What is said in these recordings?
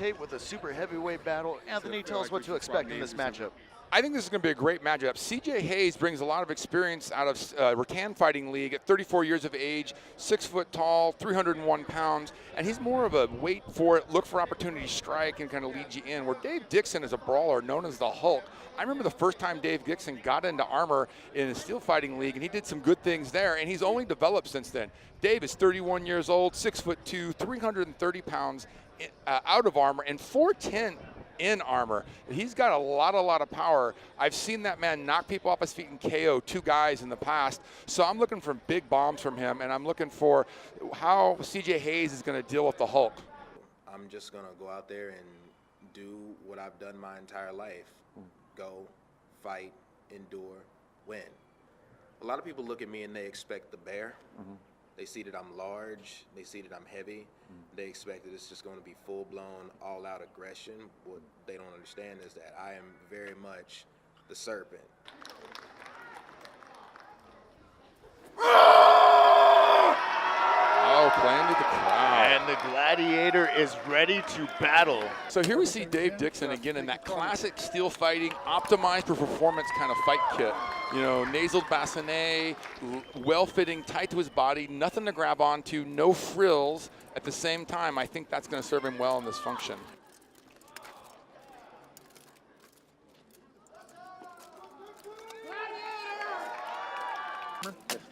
tape with a super heavyweight battle. Anthony, tell us what to expect in this matchup. I think this is going to be a great matchup. CJ Hayes brings a lot of experience out of Rattan Fighting League at 34 years of age, 6 foot tall, 301 pounds, and he's more of a wait for it, look for opportunity, strike, and kind of lead you in. Where Dave Dixon is a brawler known as the Hulk. I remember the first time Dave Dixon got into armor in the Steel Fighting League, and he did some good things there, and he's only developed since then. Dave is 31 years old, 6'2", 330 pounds out of armor, and 4'10" in armor. He's got a lot of power. I've seen that man knock people off his feet and KO 2 guys in the past. So I'm looking for big bombs from him, and I'm looking for how CJ Hayes is going to deal with the Hulk. I'm just going to go out there and do what I've done my entire life. Go, fight, endure, win. A lot of people look at me and they expect the bear. They see that I'm large, they see that I'm heavy, they expect that it's just going to be full-blown, all-out aggression. What they don't understand is that I am very much the serpent. Oh, playing to the crowd. And the Gladiator is ready to battle. So here we see Dave Dixon again in that classic steel fighting, optimized for performance kind of fight kit. You know, nasal bassinet, well-fitting, tight to his body, nothing to grab onto, no frills. At the same time, I think that's going to serve him well in this function.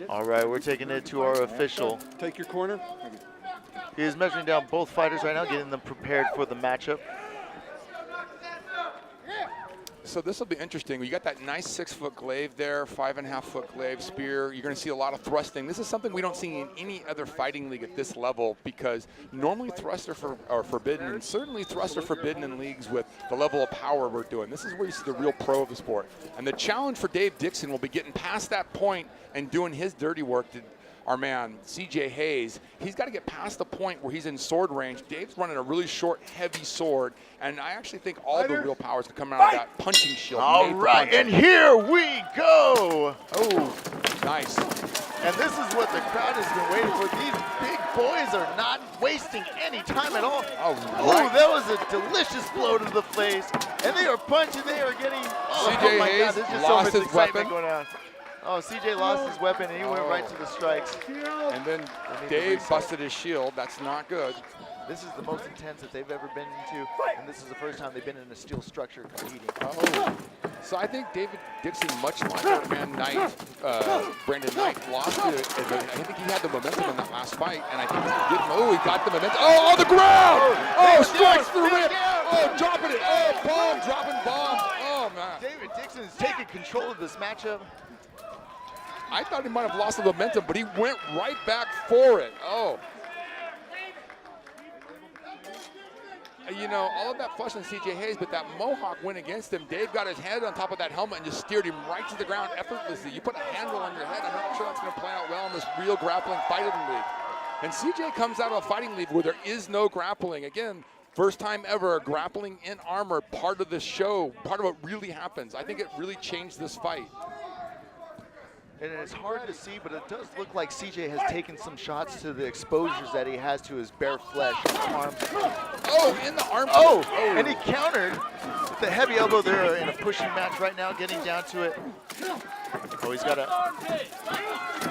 All right, we're taking it to our official. Take your corner. He is measuring down both fighters right now, getting them prepared for the matchup. So this will be interesting. You got that nice 6-foot glaive there, 5.5-foot glaive spear. You're going to see a lot of thrusting. This is something we don't see in any other fighting league at this level, because normally thrusts are forbidden, and certainly thrusts are forbidden in leagues with the level of power we're doing. This is where you see the real pro of the sport. And the challenge for Dave Dixon will be getting past that point and doing his dirty work to our man, CJ Hayes. He's got to get past the point where he's in sword range. Dave's running a really short, heavy sword, and I actually think all the real power is going to come out of that punching shield. All right, and here we go. Oh, nice. And this is what the crowd has been waiting for. These big boys are not wasting any time at all. Oh, that was a delicious blow to the face. And they are punching, they are getting, CJ my Hayes God, there's just lost so much his excitement weapon. going on. Oh, CJ lost his weapon and he went right to the strikes. And then Dave busted his shield. That's not good. This is the most intense that they've ever been into, and this is the first time they've been in a steel structure competing. Oh. So I think David Dixon, much like our man Knight, Brandon Knight, lost it. I think he had the momentum in that last fight, and I think he didn't. He got the momentum. Oh, on the ground! Oh, strikes the rib! Oh, dropping it! Oh, bomb, dropping bomb! Oh, man. David Dixon is taking control of this matchup. I thought he might have lost the momentum, but he went right back for it. Oh. You know, all of that fuss on CJ Hayes, but that mohawk went against him. Dave got his head on top of that helmet and just steered him right to the ground effortlessly. You put a handle on your head, I'm not sure that's going to play out well in this real grappling fighting league. And CJ comes out of a fighting league where there is no grappling. Again, first time ever, grappling in armor, part of the show, part of what really happens. I think it really changed this fight. And it's hard to see, but it does look like CJ has taken some shots to the exposures that he has to his bare flesh, arms. Oh, in the arm. Oh, and he countered with the heavy elbow there in a pushing match right now, getting down to it. Oh, he's got a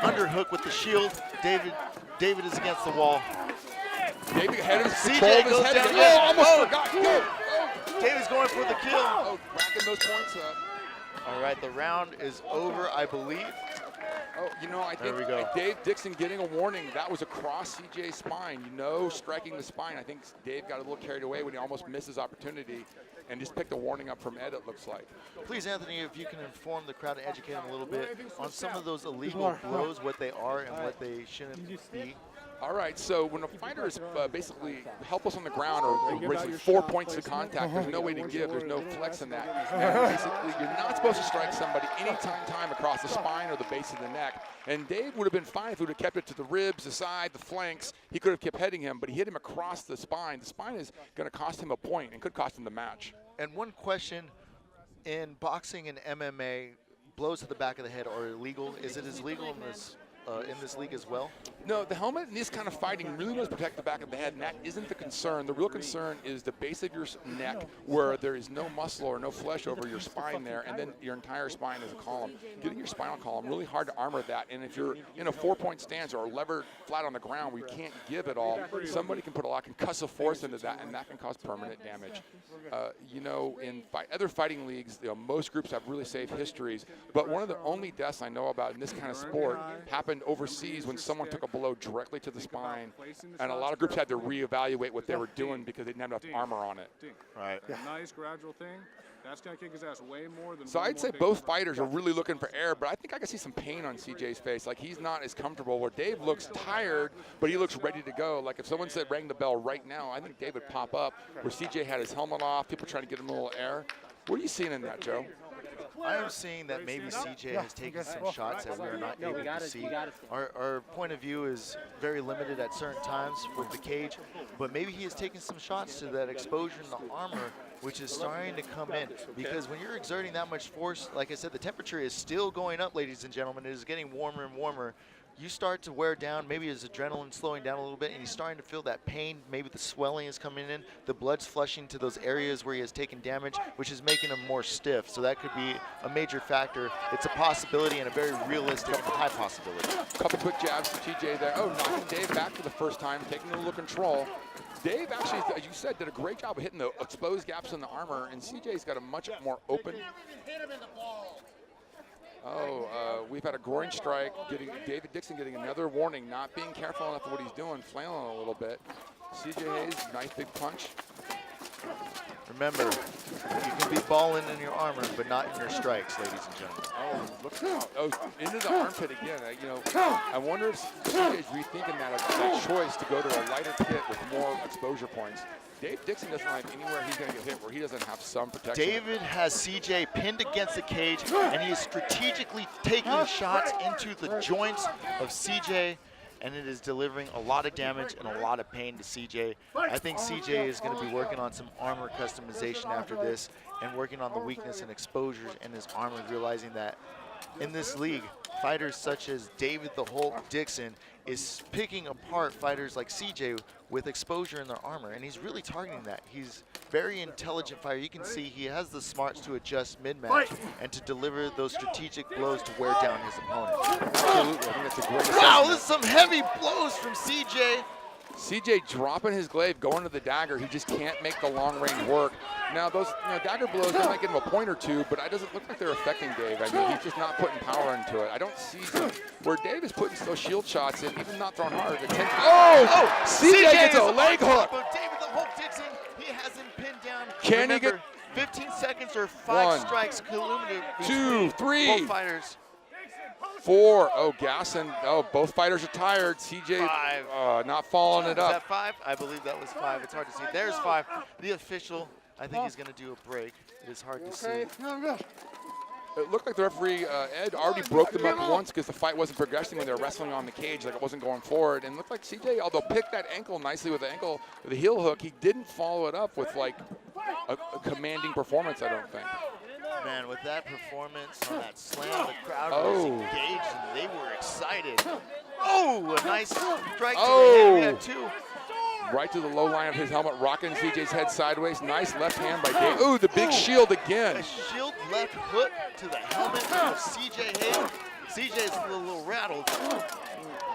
underhook with the shield. David is against the wall. David had his CJ goes down. Oh, almost forgot. Go. Oh. David's going for the kill. Oh, racking those points up. All right, the round is over, I believe. Oh, you know, I think Dave Dixon getting a warning. That was across CJ's spine. You know, striking the spine. I think Dave got a little carried away when he almost missed his opportunity and just picked a warning up from Ed, it looks like. Please, Anthony, if you can inform the crowd and educate them a little bit on some of those illegal blows, what they are and what they shouldn't be. All right, so when a fighter is basically helpless on the ground or raises 4 points of contact, there's no way to give, there's no flex in that. And basically, you're not supposed to strike somebody any time across the spine or the base of the neck. And Dave would have been fine if he would have kept it to the ribs, the side, the flanks. He could have kept heading him, but he hit him across the spine. The spine is going to cost him a point and could cost him the match. And one question, in boxing and MMA, blows to the back of the head are illegal. Is it as legal in this in this league as well? No, the helmet in this kind of fighting really does protect the back of the head, and that isn't the concern. The real concern is the base of your neck, where there is no muscle or no flesh over your spine there, and then your entire spine is a column. Getting your spinal column, really hard to armor that, and if you're in a 4-point stance or levered flat on the ground where you can't give at all, somebody can put a lot of concussive force into that, and that can cause permanent damage. You know, in other fighting leagues, you know, most groups have really safe histories, but one of the only deaths I know about in this kind of sport happened overseas when someone took a blow directly to the spine, and a lot of groups had to reevaluate what they were doing because they didn't have enough armor on it. Right. Nice gradual thing. That's going to kick his ass way more than. So I'd say both fighters are really looking for air, but I think I can see some pain on CJ's face. Like, he's not as comfortable, where Dave looks tired, but he looks ready to go. Like, if someone said rang the bell right now, I think Dave would pop up, where CJ had his helmet off, people trying to get him a little air. What are you seeing in that, Joe? I am seeing that maybe CJ has taken some shots that we are not able to see. Our point of view is very limited at certain times with the cage, but maybe he has taken some shots to that exposure in the armor, which is starting to come in. Because when you're exerting that much force, like I said, the temperature is still going up, ladies and gentlemen. It is getting warmer and warmer. You start to wear down, maybe his adrenaline slowing down a little bit, and he's starting to feel that pain. Maybe the swelling is coming in, the blood's flushing to those areas where he has taken damage, which is making him more stiff. So that could be a major factor. It's a possibility and a very realistic and high possibility. Couple quick jabs to TJ there. Oh, knocking Dave back for the first time, taking a little control. Dave actually, as you said, did a great job of hitting the exposed gaps in the armor, and CJ's got a much more open. We've had a groin strike, David Dixon getting another warning, not being careful enough of what he's doing, flailing a little bit. CJ Hayes, nice big punch. Remember, you can be balling in your armor, but not in your strikes, ladies and gentlemen. Oh, look out. Oh, into the armpit again. You know, I wonder if CJ is rethinking that choice to go to a lighter kit with more exposure points. Dave Dixon doesn't have anywhere he's going to get hit where he doesn't have some protection. David has CJ pinned against the cage, and he is strategically taking shots into the joints of CJ, and it is delivering a lot of damage and a lot of pain to CJ. I think CJ is going to be working on some armor customization after this and working on the weakness and exposures in his armor, realizing that in this league, fighters such as David the Hulk Dixon is picking apart fighters like CJ with exposure in their armor, and he's really targeting that. He's very intelligent fighter. You can see he has the smarts to adjust mid-match and to deliver those strategic blows to wear down his opponent. Absolutely, I think that's a great assessment. Wow, this is some heavy blows from CJ. CJ dropping his glaive, going to the dagger. He just can't make the long range work. Now those dagger blows, they might get him a point or two, but it doesn't look like they're affecting Dave. I mean, he's just not putting power into it. I don't see where Dave is putting those shield shots in, even not throwing hard. CJ gets a leg hook. But David the Hulk Dixon, he has him pinned down. Can he Remember, get 15 seconds or 5 strikes illuminated 2, 3, both fighters. 4. Oh, Gasson. Oh, both fighters are tired. CJ 5. not following it Was up. that 5? I believe that was 5. It's hard to see. There's 5. The official, I think he's going to do a break. It is hard to see. It looked like the referee, Ed, already broke them up once because the fight wasn't progressing when they were wrestling on the cage, like it wasn't going forward. And it looked like CJ, although picked that ankle nicely with the heel hook, he didn't follow it up with like a commanding performance, I don't think. Man, with that performance on that slam, the crowd was engaged and they were excited. Oh, a nice strike to the head. We had 2. Right to the low line of his helmet, rocking CJ's head sideways. Nice left hand by Dave. Ooh, the big shield again. A shield left hook to the helmet of CJ Hayes. CJ's a little rattled.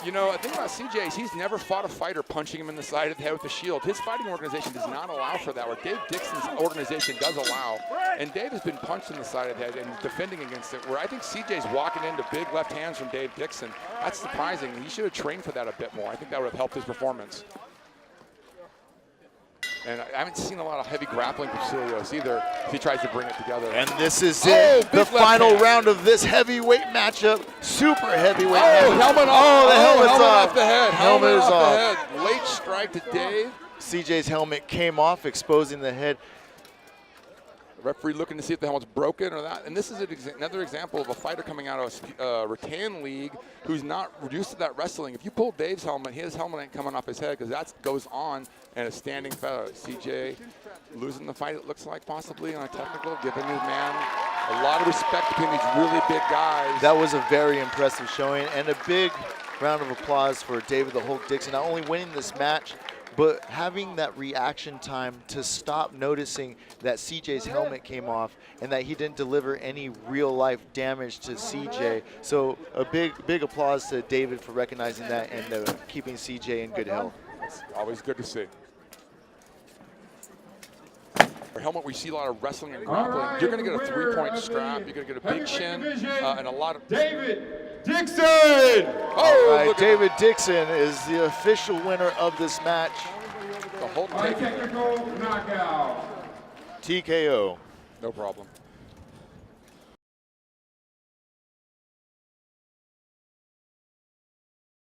You know, the thing about CJ is he's never fought a fighter punching him in the side of the head with a shield. His fighting organization does not allow for that, where Dave Dixon's organization does allow. And Dave has been punched in the side of the head and defending against it, where I think CJ's walking into big left hands from Dave Dixon. That's surprising. He should have trained for that a bit more. I think that would have helped his performance. And I haven't seen a lot of heavy grappling from Cilios either as he tries to bring it together. And this is it, the final round of this heavyweight matchup. Super heavyweight matchup. Helmet off. Oh, the helmet's off. Off the head. Helmet is off. The head. Late strike to Dave. CJ's helmet came off, exposing the head. Referee looking to see if the helmet's broken or that. And this is another example of a fighter coming out of a rattan league who's not used to that wrestling. If you pull Dave's helmet, his helmet ain't coming off his head because that goes on and a standing fellow. CJ losing the fight, it looks like, possibly on a technical, giving his man a lot of respect between these really big guys. That was a very impressive showing and a big round of applause for David the Hulk Dixon, not only winning this match, but having that reaction time to stop noticing that CJ's helmet came off and that he didn't deliver any real life damage to CJ. So a big applause to David for recognizing that and keeping CJ in good health. It's always good to see. For helmet, we see a lot of wrestling and grappling. You're going to get a 3-point strap. You're going to get a big chin and a lot of... David Dixon! All right, look at David Dixon is the official winner of this match. the whole By technical knockout. TKO. No problem.